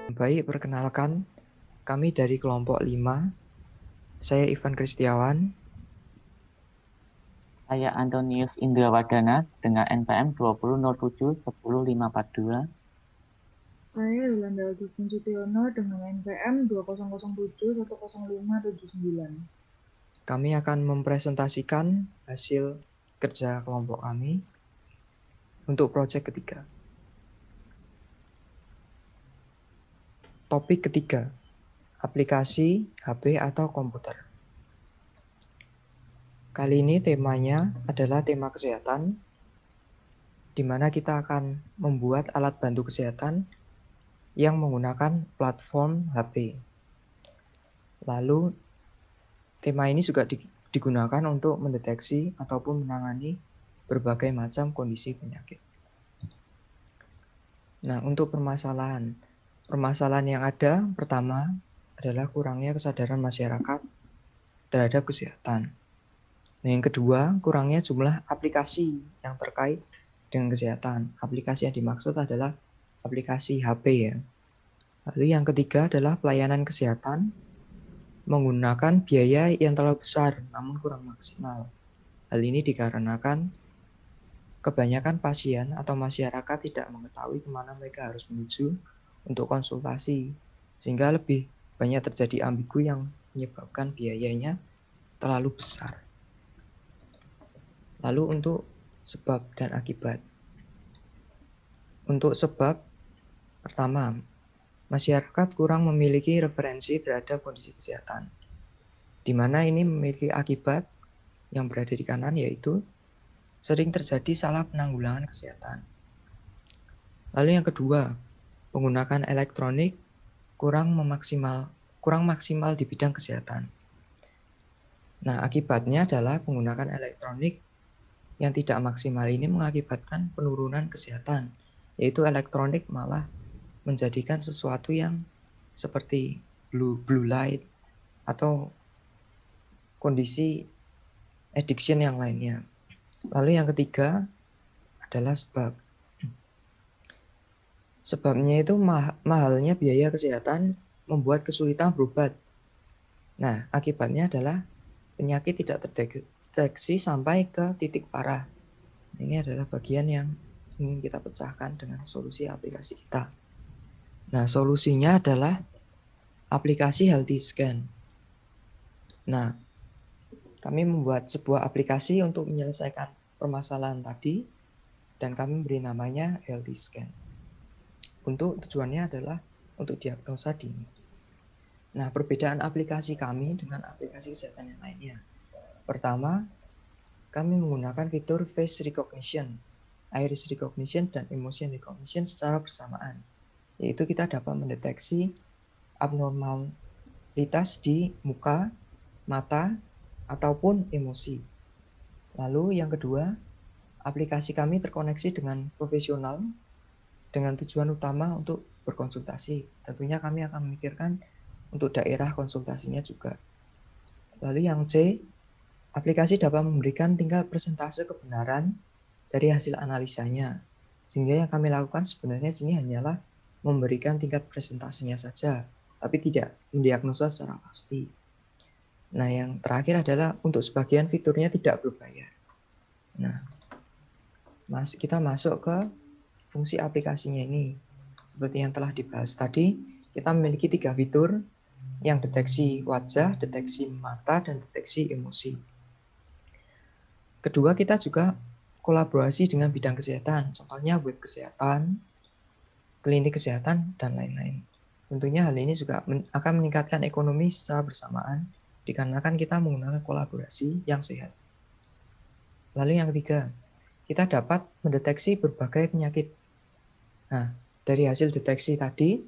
Baik, perkenalkan, kami dari kelompok 5. Saya Ivan Kristiawan. Saya Antonius Indrawardana dengan NPM 2007 10542. Saya Yolanda Agustin Sutiono dengan NPM 2007 10579. Kami akan mempresentasikan hasil kerja kelompok kami untuk proyek ketiga. Topik ketiga, aplikasi HP atau komputer. Kali ini temanya adalah tema kesehatan, di mana kita akan membuat alat bantu kesehatan yang menggunakan platform HP. Lalu, tema ini juga digunakan untuk mendeteksi ataupun menangani berbagai macam kondisi penyakit. Nah, untuk permasalahan yang ada pertama adalah kurangnya kesadaran masyarakat terhadap kesehatan. Nah, yang kedua, kurangnya jumlah aplikasi yang terkait dengan kesehatan. Aplikasi yang dimaksud adalah aplikasi HP ya. Lalu yang ketiga adalah pelayanan kesehatan menggunakan biaya yang terlalu besar namun kurang maksimal. Hal ini dikarenakan kebanyakan pasien atau masyarakat tidak mengetahui kemana mereka harus menuju untuk konsultasi, sehingga lebih banyak terjadi ambigu yang menyebabkan biayanya terlalu besar. Lalu untuk sebab dan akibat. Untuk sebab, pertama, masyarakat kurang memiliki referensi terhadap kondisi kesehatan, di mana ini memiliki akibat yang berada di kanan, yaitu sering terjadi salah penanggulangan kesehatan. Lalu yang kedua, penggunaan elektronik kurang maksimal di bidang kesehatan. Nah, akibatnya adalah penggunaan elektronik yang tidak maksimal ini mengakibatkan penurunan kesehatan, yaitu elektronik malah menjadikan sesuatu yang seperti blue light atau kondisi addiction yang lainnya. Lalu yang ketiga adalah sebab. Sebabnya itu mahalnya biaya kesehatan membuat kesulitan berobat. Nah, akibatnya adalah penyakit tidak terdeteksi sampai ke titik parah. Ini adalah bagian yang ingin kita pecahkan dengan solusi aplikasi kita. Nah, solusinya adalah aplikasi Healthy Scan. Nah, kami membuat sebuah aplikasi untuk menyelesaikan permasalahan tadi, dan kami beri namanya Healthy Scan. Untuk tujuannya adalah untuk diagnosa dini. Nah, perbedaan aplikasi kami dengan aplikasi kesehatan yang lainnya. Pertama, kami menggunakan fitur face recognition, iris recognition, dan emotion recognition secara bersamaan. Yaitu kita dapat mendeteksi abnormalitas di muka, mata, ataupun emosi. Lalu yang kedua, aplikasi kami terkoneksi dengan profesional dengan tujuan utama untuk berkonsultasi. Tentunya kami akan memikirkan untuk daerah konsultasinya juga. Lalu yang C, aplikasi dapat memberikan tingkat persentase kebenaran dari hasil analisanya. Sehingga yang kami lakukan sebenarnya sini hanyalah memberikan tingkat persentasenya saja, tapi tidak mendiagnosa secara pasti. Nah, yang terakhir adalah untuk sebagian fiturnya tidak berbayar. Nah, kita masuk ke fungsi aplikasinya ini. Seperti yang telah dibahas tadi, kita memiliki 3 fitur, yang deteksi wajah, deteksi mata, dan deteksi emosi. Kedua, kita juga kolaborasi dengan bidang kesehatan, contohnya web kesehatan, klinik kesehatan, dan lain-lain. Tentunya hal ini juga akan meningkatkan ekonomi secara bersamaan, dikarenakan kita menggunakan kolaborasi yang sehat. Lalu yang ketiga, kita dapat mendeteksi berbagai penyakit. Nah, dari hasil deteksi tadi,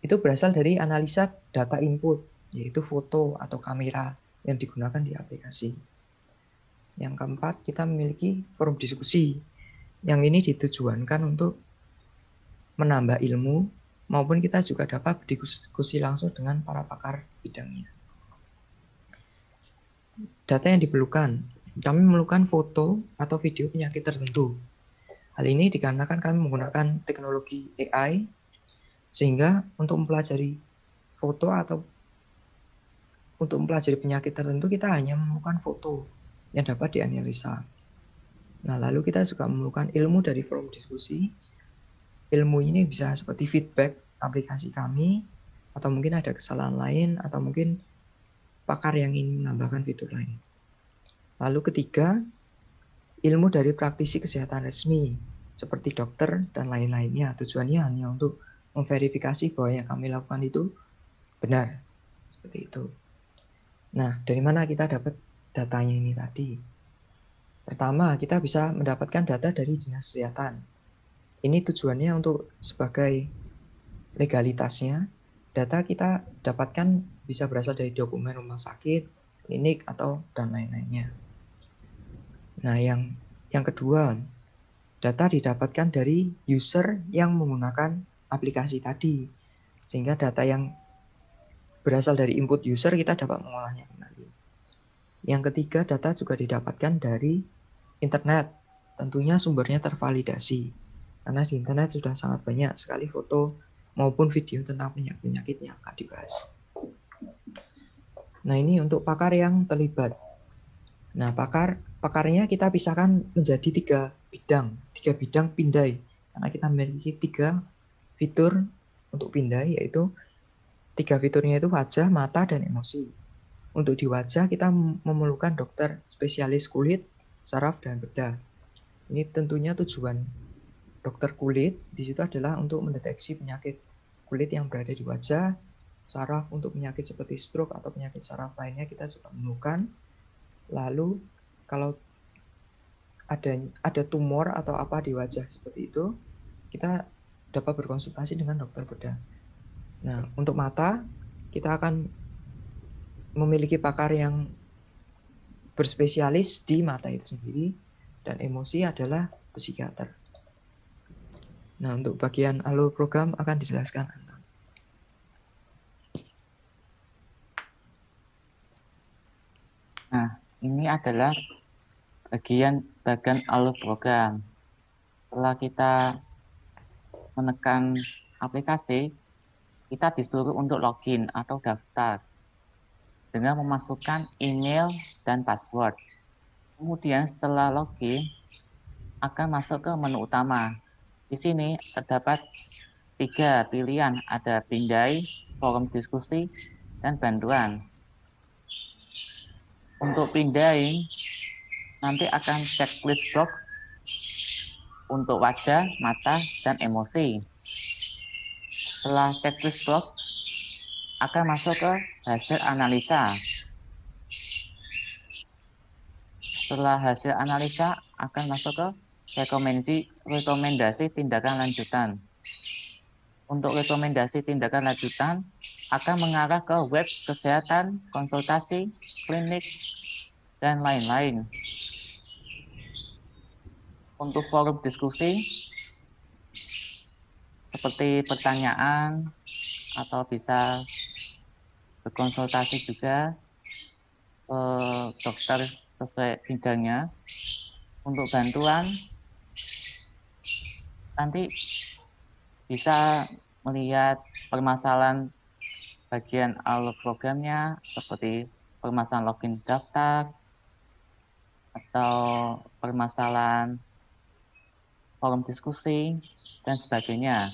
itu berasal dari analisa data input, yaitu foto atau kamera yang digunakan di aplikasi. Yang keempat, kita memiliki forum diskusi. Yang ini ditujuankan untuk menambah ilmu, maupun kita juga dapat berdiskusi langsung dengan para pakar bidangnya. Data yang diperlukan, kami memerlukan foto atau video penyakit tertentu. Hal ini dikarenakan kami menggunakan teknologi AI Sehingga untuk mempelajari foto atau untuk mempelajari penyakit tertentu kita hanya menemukan foto yang dapat dianalisa. Nah, lalu kita juga memerlukan ilmu dari forum diskusi. Ilmu ini bisa seperti feedback aplikasi kami, atau mungkin ada kesalahan lain, atau mungkin pakar yang ingin menambahkan fitur lain. Lalu ketiga, ilmu dari praktisi kesehatan resmi, seperti dokter dan lain-lainnya. Tujuannya hanya untuk memverifikasi bahwa yang kami lakukan itu benar. Seperti itu. Nah, dari mana kita dapat datanya ini tadi? Pertama, kita bisa mendapatkan data dari Dinas Kesehatan. Ini tujuannya untuk sebagai legalitasnya, data kita dapatkan bisa berasal dari dokumen rumah sakit, klinik, atau dan lain-lainnya. Nah, yang kedua, data didapatkan dari user yang menggunakan aplikasi tadi. Sehingga data yang berasal dari input user kita dapat mengolahnya kembali. Yang ketiga, data juga didapatkan dari internet. Tentunya sumbernya tervalidasi. Karena di internet sudah sangat banyak sekali foto maupun video tentang penyakit yang akan dibahas. Nah, ini untuk pakar yang terlibat. Nah, pakarnya kita pisahkan menjadi tiga bidang pindai. Karena kita memiliki 3 fitur untuk pindai, yaitu 3 fiturnya itu wajah, mata, dan emosi. Untuk di wajah kita memerlukan dokter spesialis kulit, saraf, dan bedah. Ini tentunya tujuan dokter kulit di situ adalah untuk mendeteksi penyakit kulit yang berada di wajah, saraf untuk penyakit seperti stroke atau penyakit saraf lainnya kita juga memerlukan. Lalu kalau ada tumor atau apa di wajah seperti itu, kita dapat berkonsultasi dengan dokter bedah. Nah, untuk mata, kita akan memiliki pakar yang berspesialis di mata itu sendiri, dan emosi adalah psikiater. Nah, untuk bagian alur program akan dijelaskan Anton. Nah, ini adalah bagian alur program. Setelah kita menekan aplikasi, kita disuruh untuk login atau daftar dengan memasukkan email dan password. Kemudian setelah login, akan masuk ke menu utama. Di sini terdapat 3 pilihan, ada pindai, forum diskusi, dan bantuan. Untuk pindai, nanti akan checklist box untuk wajah, mata, dan emosi. Setelah checklist box, akan masuk ke hasil analisa. Setelah hasil analisa, akan masuk ke rekomendasi tindakan lanjutan. Untuk rekomendasi tindakan lanjutan, akan mengarah ke web kesehatan, konsultasi, klinik, dan lain-lain. Untuk forum diskusi, seperti pertanyaan, atau bisa berkonsultasi juga ke dokter sesuai bidangnya. Untuk bantuan, nanti bisa melihat permasalahan bagian alur programnya, seperti permasalahan login daftar, atau permasalahan forum diskusi, dan sebagainya.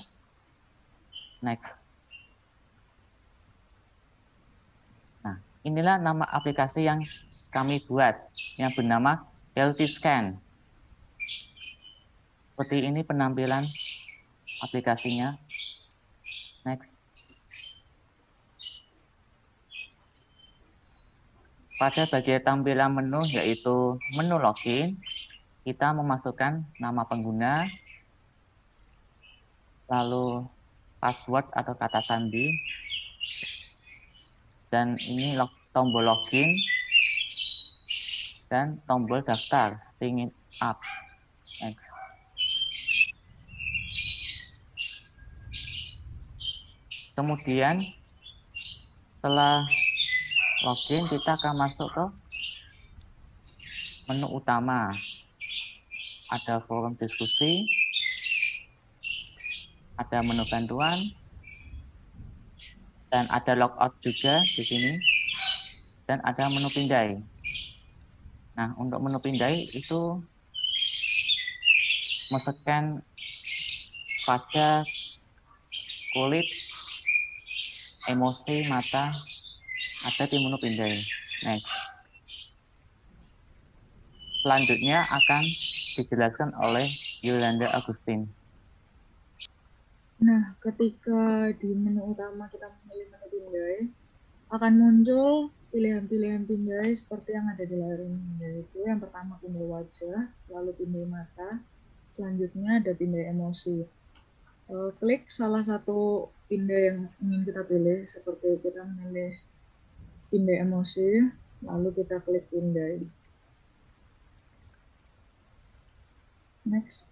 Next. Nah, inilah nama aplikasi yang kami buat, yang bernama Healthy Scan. Seperti ini penampilan aplikasinya. Next. Pada bagian tampilan menu, yaitu menu login, kita memasukkan nama pengguna, lalu password atau kata sandi, dan ini tombol login, dan tombol daftar, sign up. Next. Kemudian setelah login, kita akan masuk ke menu utama. Ada forum diskusi, ada menu bantuan, Dan ada logout juga di sini. Dan ada menu pindai. Nah, untuk menu pindai itu men-scan wajah, kulit, emosi, mata, ada di menu pindai. Next. Selanjutnya akan dijelaskan oleh Yolanda Agustin. Nah, ketika di menu utama kita memilih menu pindai, akan muncul pilihan-pilihan pindai seperti yang ada di layar ini, yaitu yang pertama pindai wajah, lalu pindai mata, selanjutnya ada pindai emosi. Klik salah satu pindai yang ingin kita pilih, seperti kita memilih pindai emosi, lalu kita klik pindai. Next.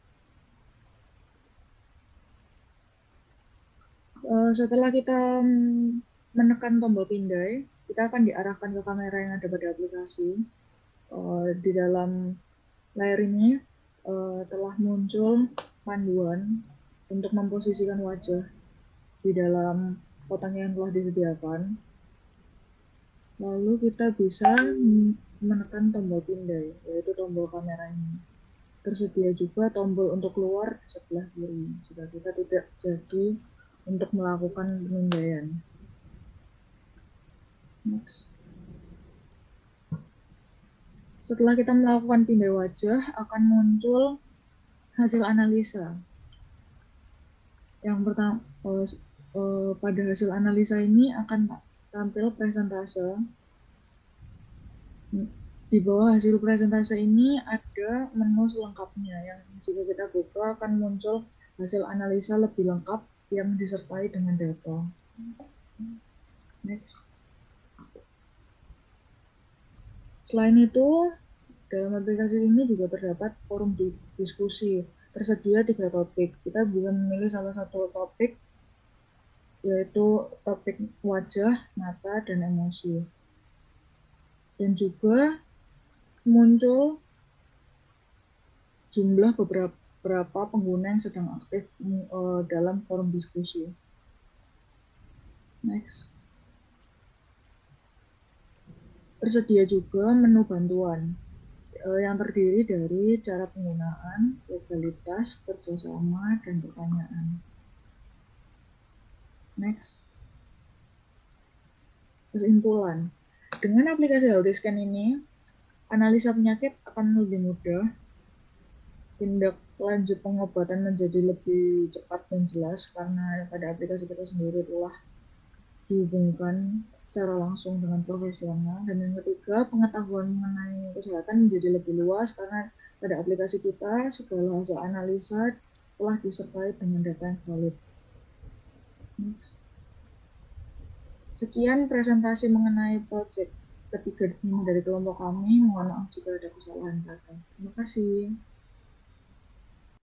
Setelah kita menekan tombol pindai, kita akan diarahkan ke kamera yang ada pada aplikasi. Di dalam layar ini telah muncul panduan untuk memposisikan wajah di dalam kotak yang telah disediakan. Lalu kita bisa menekan tombol pindai, yaitu tombol kamera ini. Tersedia juga tombol untuk keluar di sebelah kiri, jika kita tidak jadi untuk melakukan pemindaian. Next. Setelah kita melakukan pindai wajah, akan muncul hasil analisa. Yang pertama, pada hasil analisa ini akan tampil presentase. Di bawah hasil presentase ini ada menu selengkapnya yang jika kita buka akan muncul hasil analisa lebih lengkap yang disertai dengan data. Next. Selain itu, dalam aplikasi ini juga terdapat forum diskusi. Tersedia 3 topik. Kita bisa memilih salah satu topik, yaitu topik wajah, mata, dan emosi. Dan juga muncul jumlah beberapa pengguna yang sedang aktif dalam forum diskusi. Next. Tersedia juga menu bantuan yang terdiri dari cara penggunaan, legalitas, kerjasama, dan pertanyaan. Next. Kesimpulan. Dengan aplikasi HealthyScan ini, analisa penyakit akan lebih mudah, tindak lanjut pengobatan menjadi lebih cepat dan jelas karena pada aplikasi kita sendiri telah dihubungkan secara langsung dengan profesional. Dan yang ketiga, pengetahuan mengenai kesehatan menjadi lebih luas karena pada aplikasi kita segala hasil analisa telah disertai dengan data yang valid. Next. Sekian presentasi mengenai proyek ketiga ini dari kelompok kami. Mohon maaf jika ada kesalahan kata. Terima kasih.